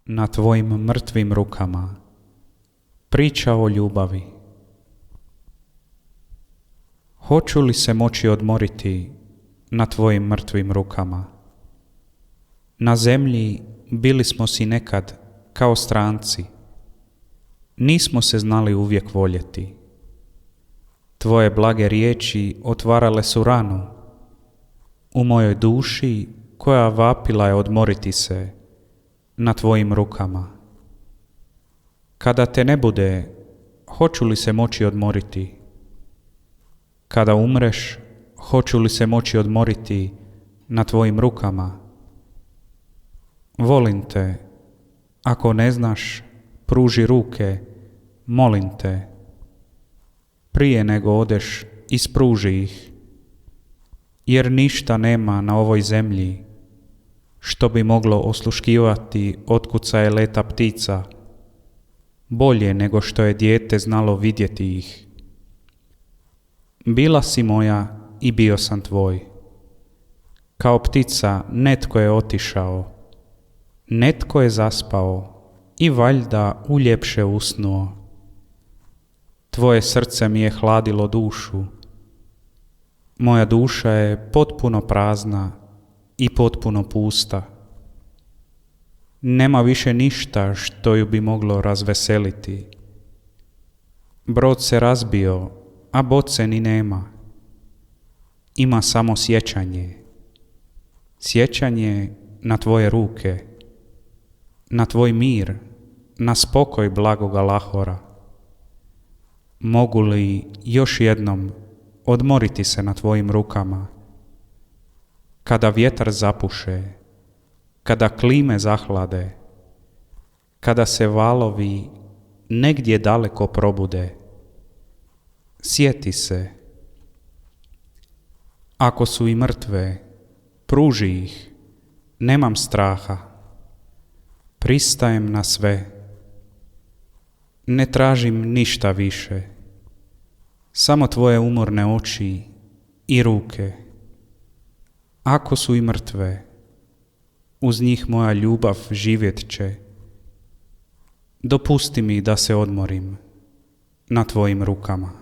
Na tvojim mrtvim rukama. Priča o ljubavi. Hoću li se moći odmoriti na tvojim mrtvim rukama? Na zemlji bili smo si nekad kao stranci. Nismo se znali uvijek voljeti. Tvoje blage riječi otvarale su ranu u mojoj duši koja vapila je odmoriti se na tvojim rukama. Kada te ne bude, hoću li se moći odmoriti? Kada umreš, hoću li se moći odmoriti na tvojim rukama? Volim te, ako ne znaš, pruži ruke, molim te. Prije nego odeš, ispruži ih, jer ništa nema na ovoj zemlji što bi moglo osluškivati otkucaje leta ptica, bolje nego što je dijete znalo vidjeti ih. Bila si moja i bio sam tvoj. Kao ptica netko je otišao, netko je zaspao i valjda uljepše usnuo. Tvoje srce mi je hladilo dušu. Moja duša je potpuno prazna i potpuno pusta. Nema više ništa što ju bi moglo razveseliti. Brod se razbio, a boce ni nema. Ima samo sjećanje. Sjećanje na tvoje ruke, na tvoj mir, na spokoj blagoga Lahora. Mogu li još jednom odmoriti se na tvojim rukama? Kada vjetar zapuše, kada klime zahlade, kada se valovi negdje daleko probude, sjeti se. Ako su i mrtve, pruži ih, nemam straha. Pristajem na sve. Ne tražim ništa više. Samo tvoje umorne oči i ruke. Ako su i mrtve, uz njih moja ljubav živjet će. Dopusti mi da se odmorim na tvojim rukama.